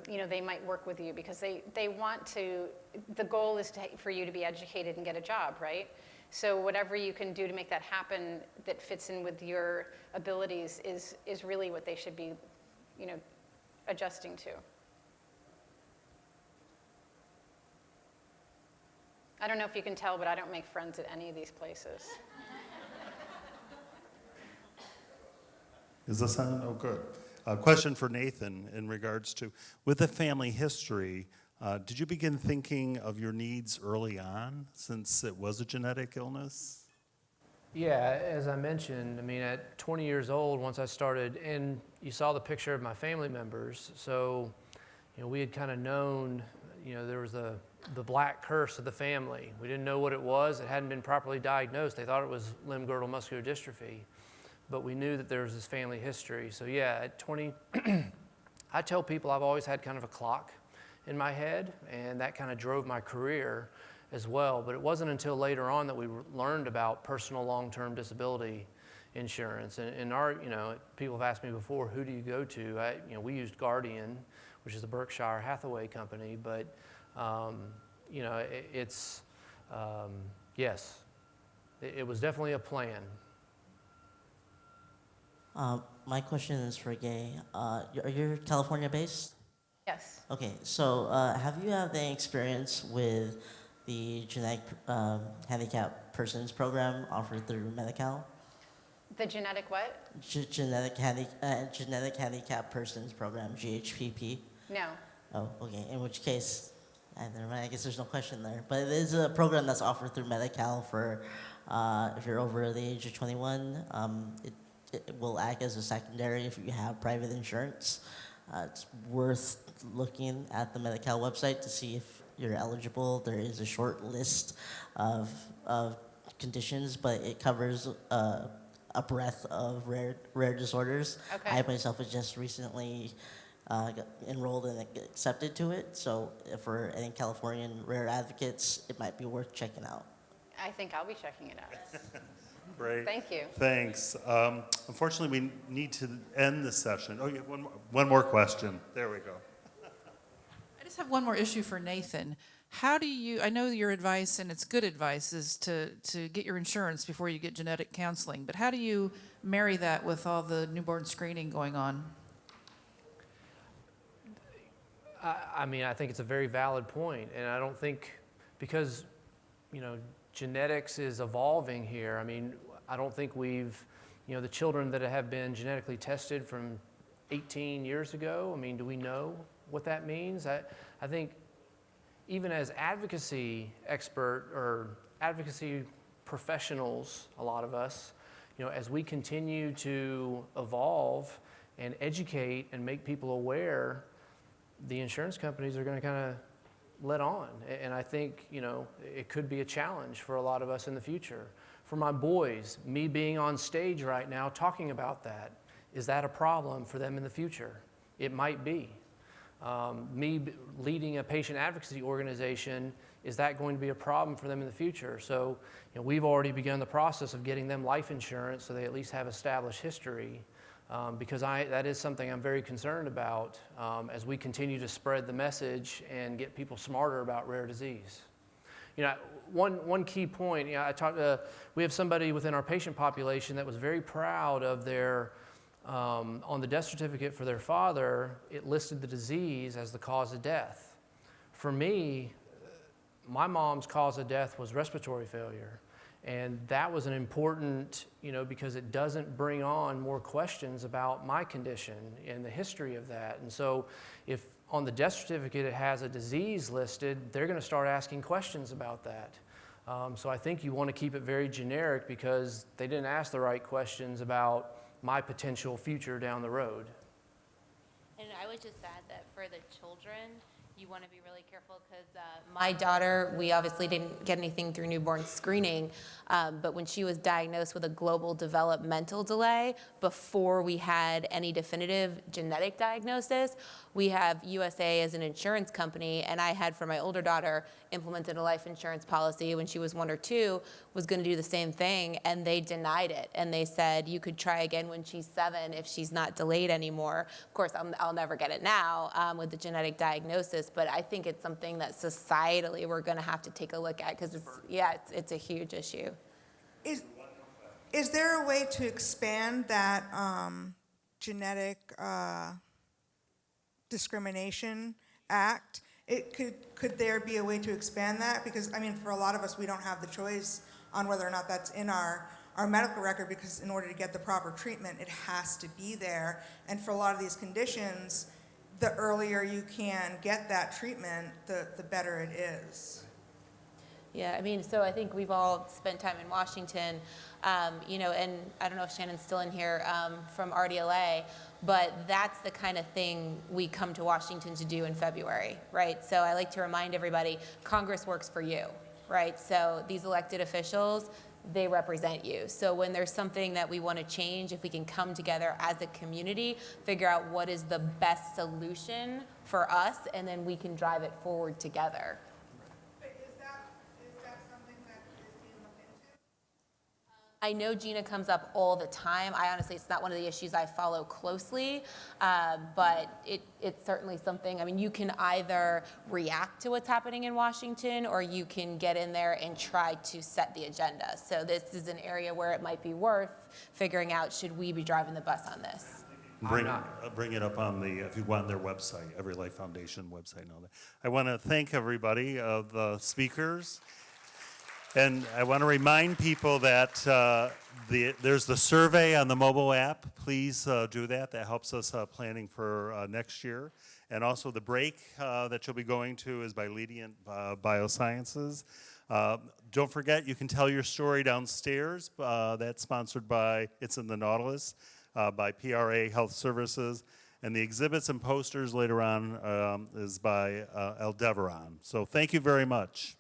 they might work with you, because they want to. The goal is for you to be educated and get a job, right? So whatever you can do to make that happen that fits in with your abilities is really what they should be, adjusting to. I don't know if you can tell, but I don't make friends at any of these places. Is this on? Oh, good. A question for Nathan in regards to, with the family history, did you begin thinking of your needs early on, since it was a genetic illness? Yeah, as I mentioned, at 20 years old, once I started, and you saw the picture of my family members, so, we had kind of known, there was the black curse of the family. We didn't know what it was. It hadn't been properly diagnosed. They thought it was limb-girdle muscular dystrophy, but we knew that there was this family history. So yeah, at 20, I tell people I've always had kind of a clock in my head, and that kind of drove my career as well. But it wasn't until later on that we learned about personal long-term disability insurance. And our, people have asked me before, who do you go to? We used Guardian, which is the Berkshire Hathaway company, but yes, it was definitely a plan. My question is for Gay. Are you California based? Yes. Okay, so have you had any experience with the genetic handicap persons program offered through Medi-Cal? The genetic what? Genetic handicap persons program, GHPP. No. Oh, okay. In which case, I guess there's no question there. But it is a program that's offered through Medi-Cal for If you're over the age of 21, it will act as a secondary if you have private insurance. It's worth looking at the Medi-Cal website to see if you're eligible. There is a short list of conditions, but it covers a breadth of rare disorders. Okay. I myself was just recently got enrolled and accepted to it, so for any Californian rare advocates, it might be worth checking out. I think I'll be checking it out. Great. Thank you. Thanks. Unfortunately, we need to end the session. Oh, yeah, one more question. There we go. I just have one more issue for Nathan. How do you, I know your advice, and it's good advice, is to get your insurance before you get genetic counseling, but how do you marry that with all the newborn screening going on? I mean, I think it's a very valid point, and I don't think, because, you know, genetics is evolving here. I mean, I don't think we've, you know, the children that have been genetically tested from 18 years ago, I mean, do we know what that means? I think even as advocacy expert or advocacy professionals, a lot of us, you know, as we continue to evolve and educate and make people aware, the insurance companies are going to kind of let on. And I think, you know, it could be a challenge for a lot of us in the future. For my boys, me being on stage right now talking about that, is that a problem for them in the future? It might be. Me leading a patient advocacy organization, is that going to be a problem for them in the future? So, you know, we've already begun the process of getting them life insurance so they at least have established history. Because that is something I'm very concerned about as we continue to spread the message and get people smarter about rare disease. You know, one key point, you know, we have somebody within our patient population that was very proud of their, on the death certificate for their father, it listed the disease as the cause of death. For me, my mom's cause of death was respiratory failure. And that was an important, you know, because it doesn't bring on more questions about my condition and the history of that. And so if on the death certificate it has a disease listed, they're going to start asking questions about that. So I think you want to keep it very generic because they didn't ask the right questions about my potential future down the road. And I would just add that for the children, you want to be really careful because my daughter, we obviously didn't get anything through newborn screening, but when she was diagnosed with a global developmental delay, before we had any definitive genetic diagnosis, we have USA as an insurance company, and I had for my older daughter implemented a life insurance policy when she was 1 or 2, was going to do the same thing, and they denied it. And they said, you could try again when she's 7 if she's not delayed anymore. Of course, I'll never get it now with the genetic diagnosis, but I think it's something that societally we're going to have to take a look at because it's a huge issue. Is there a way to expand that genetic discrimination act? Could there be a way to expand that? Because I mean, for a lot of us, we don't have the choice on whether or not that's in our medical record, because in order to get the proper treatment, it has to be there. And for a lot of these conditions, the earlier you can get that treatment, the better it is. Yeah, I mean, so I think we've all spent time in Washington, you know, and I don't know if Shannon's still in here from RDLA, but that's the kind of thing we come to Washington to do in February, right? So I like to remind everybody, Congress works for you, right? So these elected officials, they represent you. So when there's something that we want to change, if we can come together as a community, figure out what is the best solution for us, and then we can drive it forward together. I know Gina comes up all the time. I honestly, it's not one of the issues I follow closely, but it's certainly something. I mean, you can either react to what's happening in Washington, or you can get in there and try to set the agenda. So this is an area where it might be worth figuring out, should we be driving the bus on this? Bring it up on the, if you want, their website, Every Life Foundation website and all that. I want to thank everybody, the speakers. And I want to remind people that there's the survey on the mobile app. Please do that. That helps us planning for next year. And also the break that you'll be going to is by Leadient Biosciences. Don't forget, you can tell your story downstairs. That's sponsored by, it's in the Nautilus, by PRA Health Services. And the exhibits and posters later on is by Aldeveron. So thank you very much.